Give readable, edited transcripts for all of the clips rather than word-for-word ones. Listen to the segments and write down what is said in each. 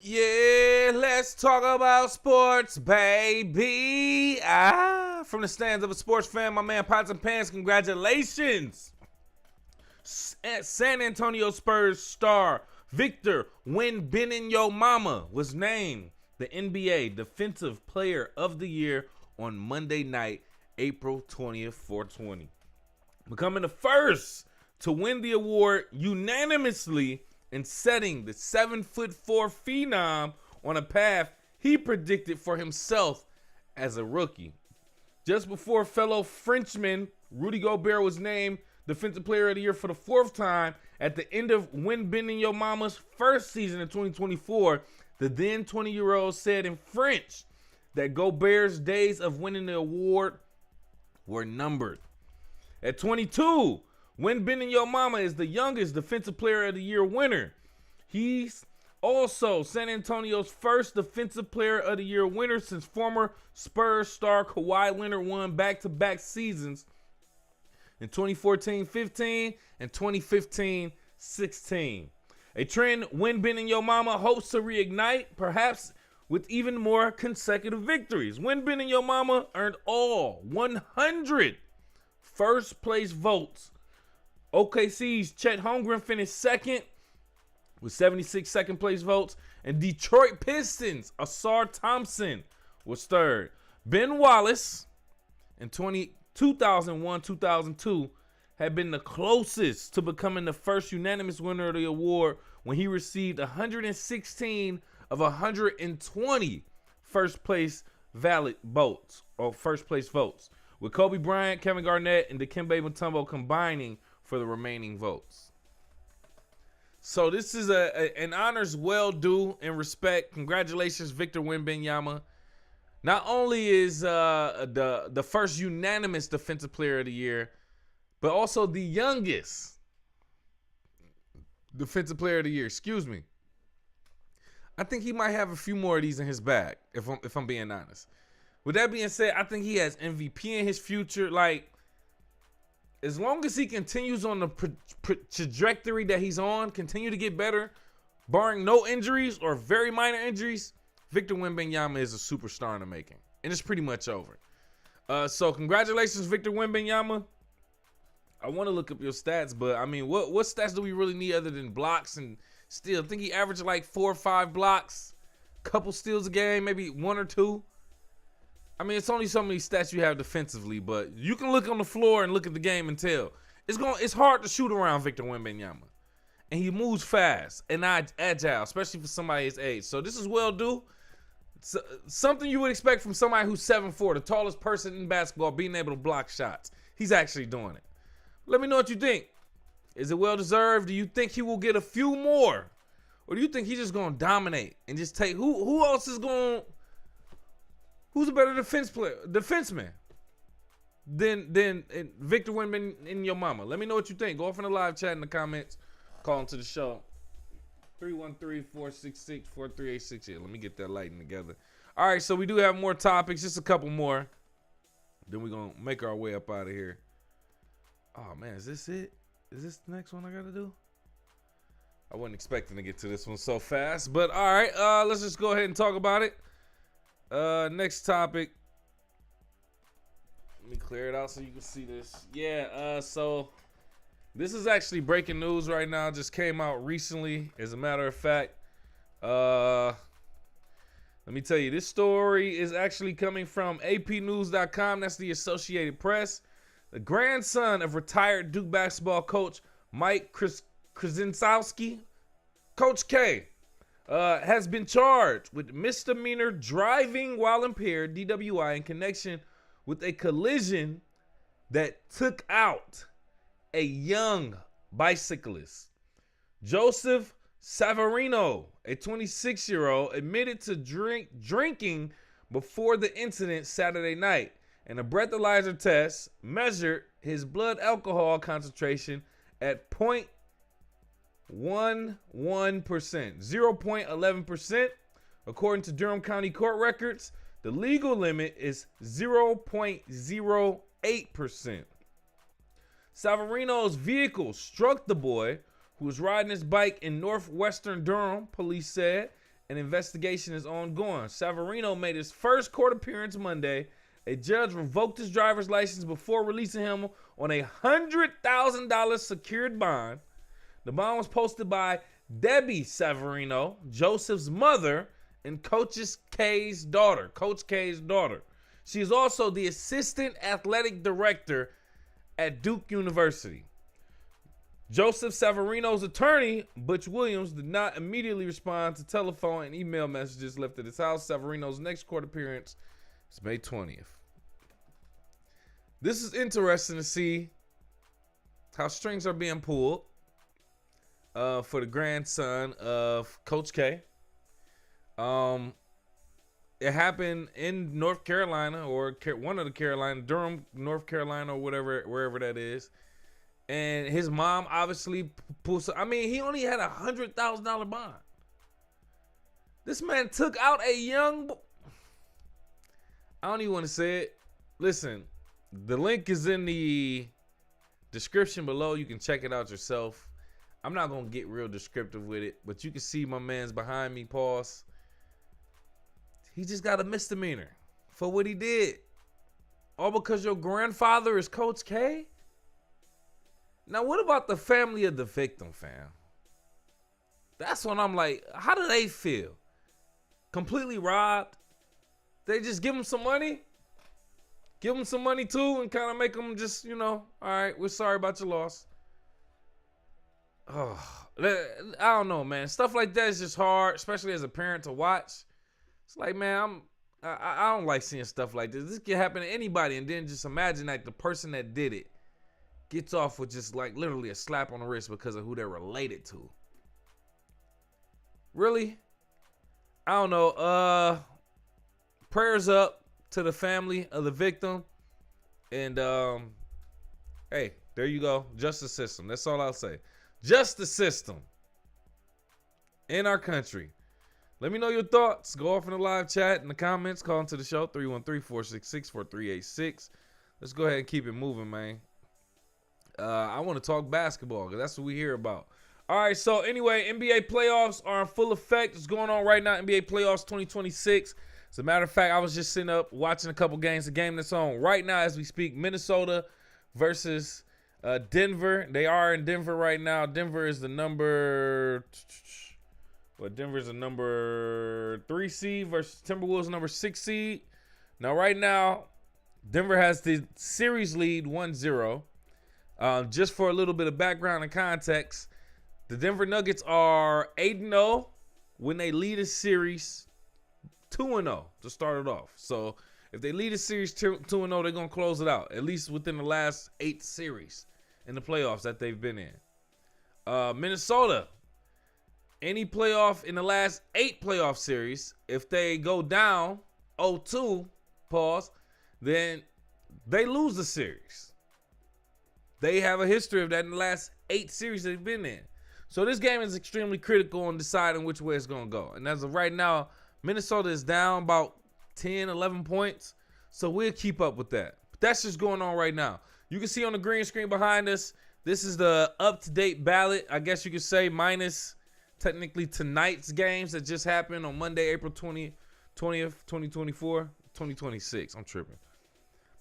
Yeah, let's talk about sports, baby. From the stands of a sports fan, my man Pots and Pants, congratulations. San Antonio Spurs star Victor Wembanyama was named the NBA Defensive Player of the Year on Monday night, April 20th, 420. Becoming the first to win the award unanimously and setting the 7'4" phenom on a path he predicted for himself as a rookie. Just before fellow Frenchman Rudy Gobert was named Defensive Player of the Year for the fourth time at the end of Wembanyama's first season in 2024, the then 20-year-old said in French that Gobert's days of winning the award were numbered. At 22, Wembanyama is the youngest Defensive Player of the Year winner. He's also San Antonio's first Defensive Player of the Year winner since former Spurs star Kawhi Leonard won back-to-back seasons in 2014-15 and 2015-16. A trend Wembanyama hopes to reignite, perhaps with even more consecutive victories. Wembanyama earned all 100 first-place votes. OKC's Chet Holmgren finished second with 76 second-place votes, and Detroit Pistons' Asar Thompson was third. Ben Wallace in 2001-2002 had been the closest to becoming the first unanimous winner of the award when he received 116 of 120 first-place valid votes, or first-place votes, with Kobe Bryant, Kevin Garnett, and Dikembe Mutombo combining for the remaining votes. So this is an honors well due and respect. Congratulations, Victor Wembanyama. Not only is the first unanimous Defensive Player of the Year, but also the youngest Defensive Player of the Year. Excuse me. I think he might have a few more of these in his bag, if I'm being honest. With that being said, I think he has MVP in his future. Like, as long as he continues on the trajectory that he's on, continue to get better, barring no injuries or very minor injuries, Victor Wembanyama is a superstar in the making. And it's pretty much over. So congratulations, Victor Wembanyama. I want to look up your stats, but I mean, what stats do we really need other than blocks and steals? I think he averaged like 4 or 5 blocks, couple steals a game, maybe 1 or 2. I mean, it's only so many stats you have defensively, but you can look on the floor and look at the game and tell. It's hard to shoot around Victor Wembanyama. And he moves fast and agile, especially for somebody his age. So this is well due. Something you would expect from somebody who's 7'4", the tallest person in basketball, being able to block shots. He's actually doing it. Let me know what you think. Is it well deserved? Do you think he will get a few more? Or do you think he's just going to dominate and just take who else is going? Who's a better defenseman than Victor Wembanyama? Let me know what you think. Go off in the live chat in the comments. Call into the show. 313-466-4386. Here, let me get that lighting together. All right, so we do have more topics. Just a couple more. Then we're going to make our way up out of here. Oh, man, is this it? Is this the next one I got to do? I wasn't expecting to get to this one so fast. But, all right, let's just go ahead and talk about it. Next topic. Let me clear it out so you can see this. Yeah, so this is actually breaking news right now. Just came out recently, as a matter of fact. Let me tell you, this story is actually coming from apnews.com. That's the Associated Press. The grandson of retired Duke basketball coach Mike Krzyzewski, Coach K, has been charged with misdemeanor driving while impaired, DWI, in connection with a collision that took out a young bicyclist. Joseph Savarino, a 26-year-old, admitted to drinking before the incident Saturday night, and a breathalyzer test measured his blood alcohol concentration at 0.11%, 0.11%. According to Durham County court records, the legal limit is 0.08%. Savarino's vehicle struck the boy, who was riding his bike in northwestern Durham, police said, An investigation is ongoing. Severino made his first court appearance Monday. A judge revoked his driver's license before releasing him on a $100,000 secured bond. The bond was posted by Debbie Severino, Joseph's mother, and Coach K's daughter. She is also the assistant athletic director at Duke University. Joseph Severino's attorney, Butch Williams, did not immediately respond to telephone and email messages left at his house. Severino's next court appearance is May 20th. This is interesting to see how strings are being pulled for the grandson of Coach K. It happened in North Carolina, or one of the Carolina, Durham, North Carolina, or whatever, wherever that is. And his mom obviously pulls. I mean, he only had $100,000 bond. This man took out a young. I don't even want to say it. Listen, the link is in the description below. You can check it out yourself. I'm not gonna get real descriptive with it, but you can see my man's behind me. Pause. He just got a misdemeanor for what he did. All because your grandfather is Coach K? Now, what about the family of the victim, fam? That's when I'm like, how do they feel? Completely robbed? They just give him some money? Give him some money too and kind of make them just, all right, we're sorry about your loss. Oh, I don't know, man. Stuff like that is just hard, especially as a parent to watch. It's like, man, I don't like seeing stuff like this. This can happen to anybody, and then just imagine like the person that did it gets off with just like literally a slap on the wrist because of who they're related to. Really? I don't know. Prayers up to the family of the victim. And hey, there you go. Justice system. That's all I'll say. Justice system in our country. Let me know your thoughts. Go off in the live chat in the comments. Call into the show 313-466-4386. Let's go ahead and keep it moving, man. I want to talk basketball because that's what we hear about. All right, so anyway, NBA playoffs are in full effect. It's going on right now, NBA playoffs 2026. As a matter of fact, I was just sitting up watching a couple games. The game that's on right now as we speak, Minnesota versus Denver. They are in Denver right now. Denver's the number 3 seed versus Timberwolves number 6 seed. Now, right now, Denver has the series lead 1-0. Just for a little bit of background and context, the Denver Nuggets are 8-0 when they lead a series 2-0 to start it off. So if they lead a series 2-0, they're going to close it out, at least within the last 8 series in the playoffs that they've been in. Minnesota, any playoff in the last 8 playoff series, if they go down 0-2, then they lose the series. They have a history of that in the last 8 series they've been in. So this game is extremely critical in deciding which way it's going to go. And as of right now, Minnesota is down about 10, 11 points. So we'll keep up with that. But that's just going on right now. You can see on the green screen behind us, this is the up-to-date ballot, I guess you could say, minus technically tonight's games that just happened on Monday, April 20th, 2024, 2026. I'm tripping.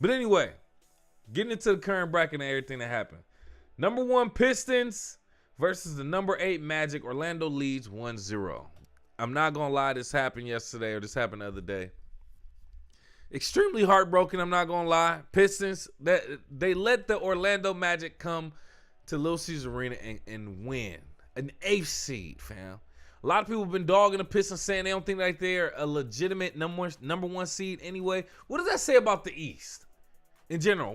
But anyway, getting into the current bracket and everything that happened. Number 1 Pistons versus the number 8 Magic. Orlando leads 1-0. I'm not going to lie, this happened yesterday or this happened the other day. Extremely heartbroken, I'm not going to lie. Pistons, they let the Orlando Magic come to Little Caesars Arena and win. An 8th seed, fam. A lot of people have been dogging the Pistons, saying they don't think like they're a legitimate number 1 seed anyway. What does that say about the East in general?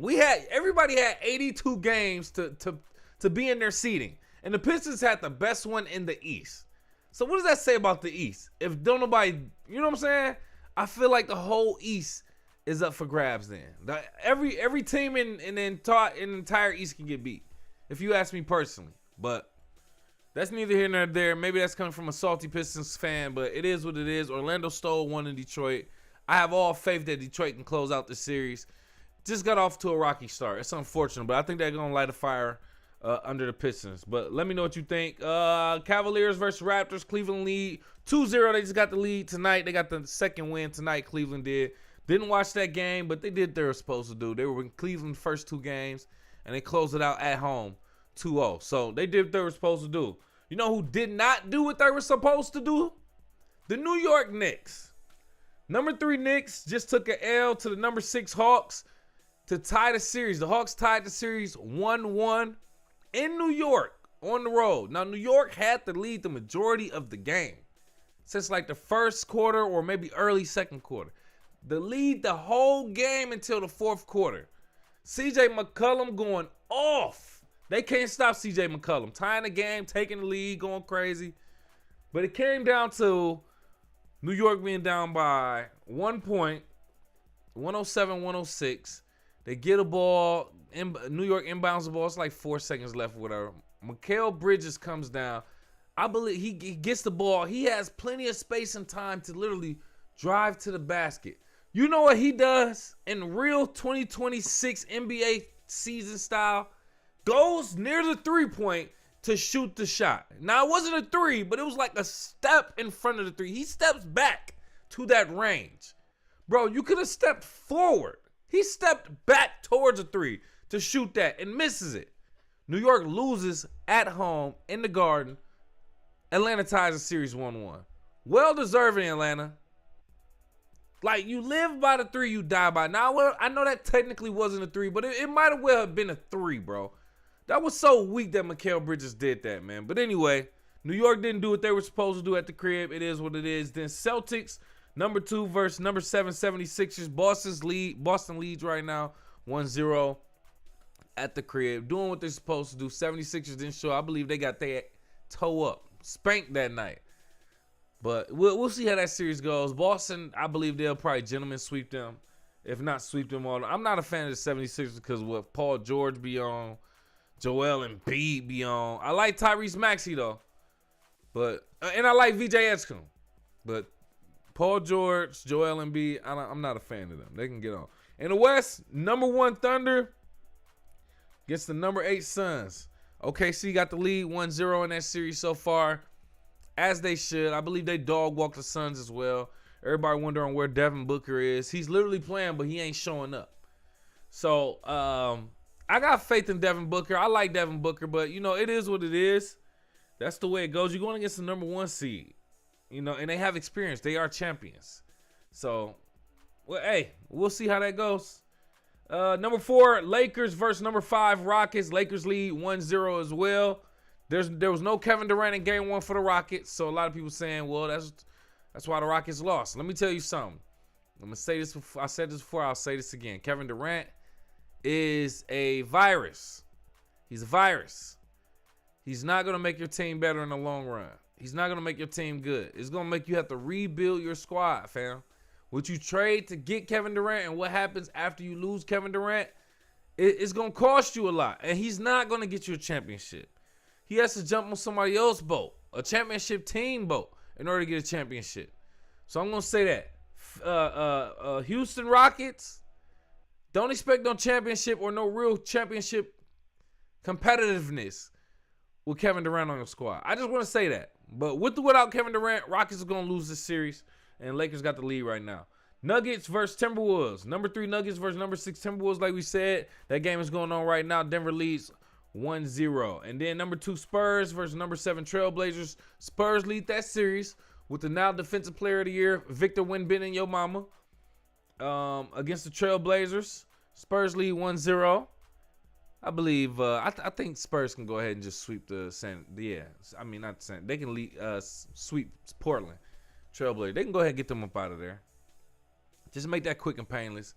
Everybody had 82 games to be in their seeding, and the Pistons had the best one in the East. So what does that say about the East? If don't nobody, you know what I'm saying? I feel like the whole East is up for grabs then. Every team in the entire East can get beat, if you ask me personally. But that's neither here nor there. Maybe that's coming from a salty Pistons fan, but it is what it is. Orlando stole one in Detroit. I have all faith that Detroit can close out the series. Just got off to a rocky start. It's unfortunate, but I think they're going to light a fire under the Pistons. But let me know what you think. Cavaliers versus Raptors. Cleveland lead 2-0. They just got the lead tonight. They got the second win tonight. Cleveland did. Didn't watch that game, but they did what they were supposed to do. They were in Cleveland first 2 games, and they closed it out at home 2-0. So they did what they were supposed to do. You know who did not do what they were supposed to do? The New York Knicks. Number 3 Knicks just took an L to the number 6 Hawks to tie the series. The Hawks tied the series 1-1 in New York on the road. Now, New York had to lead the majority of the game since like the first quarter or maybe early second quarter. The lead the whole game until the fourth quarter. CJ McCollum going off. They can't stop CJ McCollum. Tying the game, taking the lead, going crazy. But it came down to New York being down by 1 point, 107-106. They get a ball. New York inbounds the ball. It's like 4 seconds left, whatever. Mikal Bridges comes down. I believe he gets the ball. He has plenty of space and time to literally drive to the basket. You know what he does in real 2026 NBA season style? Goes near the 3-point to shoot the shot. Now, it wasn't a 3, but it was like a step in front of the 3. He steps back to that range. Bro, you could have stepped forward. He stepped back towards a 3 to shoot that and misses it. New York loses at home in the Garden. Atlanta ties the series 1-1. Well-deserving, Atlanta. Like, you live by the 3, you die by. Now, well, I know that technically wasn't a 3, but it might have well have been a 3, bro. That was so weak that Mikal Bridges did that, man. But anyway, New York didn't do what they were supposed to do at the crib. It is what it is. Then Celtics, number 2 versus number 7 76ers. Boston leads right now 1-0 at the crib. Doing what they're supposed to do. 76ers didn't show. I believe they got their toe up. Spanked that night. But we'll see how that series goes. Boston, I believe they'll probably gentlemen sweep them. If not sweep them all. I'm not a fan of the 76ers because what Paul George be on. Joel Embiid be on. I like Tyrese Maxey though. But and I like VJ Edgecombe. But Paul George, Joel Embiid, I'm not a fan of them. They can get on. In the West, number 1 Thunder against the number 8 Suns. OKC got the lead 1-0 in that series so far. As they should. I believe they dog walk the Suns as well. Everybody wondering where Devin Booker is. He's literally playing, but he ain't showing up. So, I got faith in Devin Booker. I like Devin Booker, but, you know, it is what it is. That's the way it goes. You're going against the number 1 seed, you know, and they have experience. They are champions. So, well, hey, we'll see how that goes. Number 4, Lakers versus number 5, Rockets. Lakers lead 1-0 as well. There was no Kevin Durant in game 1 for the Rockets, so a lot of people saying, well, that's why the Rockets lost. Let me tell you something. I'm going to say this before. I said this before. I'll say this again. Kevin Durant is a virus. He's a virus. He's not going to make your team better in the long run. He's not going to make your team good. It's going to make you have to rebuild your squad, fam. What you trade to get Kevin Durant and what happens after you lose Kevin Durant, it's going to cost you a lot. And he's not going to get you a championship. He has to jump on somebody else's boat, a championship team boat, in order to get a championship. So I'm going to say that. Houston Rockets, don't expect no championship or no real championship competitiveness with Kevin Durant on your squad. I just want to say that. But with or without Kevin Durant, Rockets are going to lose this series, and Lakers got the lead right now. Nuggets versus Timberwolves. Number 3 Nuggets versus number 6 Timberwolves, like we said. That game is going on right now. Denver leads 1-0. And then number 2 Spurs versus number 7 Trailblazers. Spurs lead that series with the now Defensive Player of the Year, Victor Wembanyama, against the Trailblazers. Spurs lead 1-0. I believe, I think Spurs can go ahead and just sweep the they can lead, sweep Portland Trailblazers. They can go ahead and get them up out of there. Just make that quick and painless.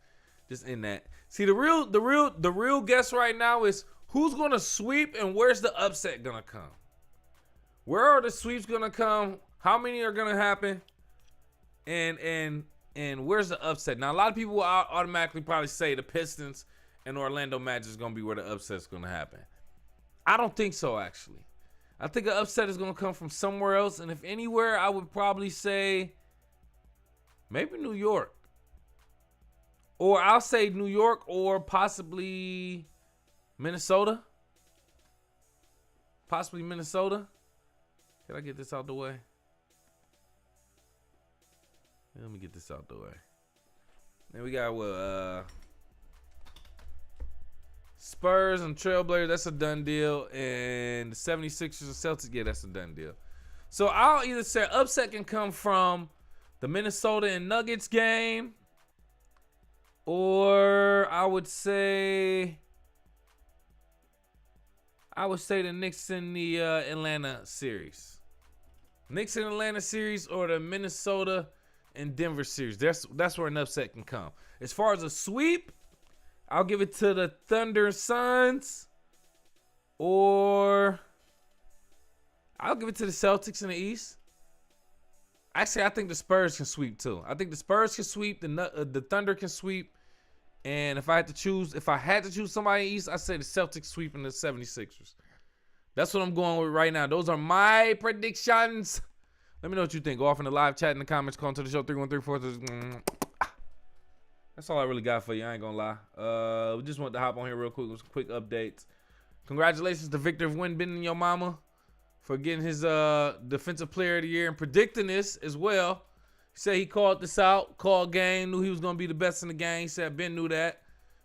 Just in that. See, the real guess right now is who's gonna sweep and where's the upset gonna come? Where are the sweeps gonna come? How many are gonna happen? And where's the upset? Now, a lot of people will automatically probably say the Pistons and Orlando Magic is gonna be where the upset's gonna happen. I don't think so, actually. I think an upset is gonna come from somewhere else, and if anywhere, I would probably say maybe New York. Or I'll say New York or possibly Minnesota. possibly Minnesota. Can I get this out the way? Let me get this out the way. Then we got Spurs and Trailblazers. That's a done deal. And the 76ers and Celtics. Yeah, that's a done deal. So I'll either say upset can come from the Minnesota and Nuggets game, or I would say the Knicks in the Atlanta series. Knicks in Atlanta series or the Minnesota and Denver series. That's where an upset can come. As far as a sweep, I'll give it to the Thunder Suns, or I'll give it to the Celtics in the East. Actually, I think the Spurs can sweep too. I think the Spurs can sweep, the Thunder can sweep, and if I had to choose somebody in the East, I'd say the Celtics sweeping the 76ers. That's what I'm going with right now. Those are my predictions. Let me know what you think. Go off in the live chat in the comments. Call into the show 313-4. That's all I really got for you. I ain't gonna lie. We just want to hop on here real quick with some quick updates. Congratulations to Victor Wembanyama for getting his Defensive Player of the Year and predicting this as well. He said he called this out, called game, knew he was going to be the best in the game. He said Ben knew that.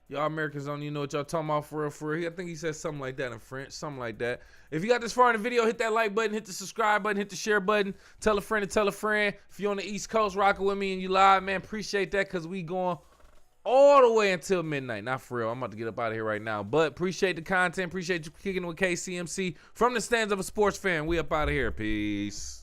Y'all Americans don't even know what y'all talking about for real, for real. I think he said something like that in French, something like that. If you got this far in the video, hit that like button, hit the subscribe button, hit the share button. Tell a friend to tell a friend. If you're on the East Coast rocking with me and you live, man, appreciate that because we going all the way until midnight. Not for real. I'm about to get up out of here right now. But appreciate the content. Appreciate you kicking with KCMC from the stands of a sports fan. We up out of here. Peace.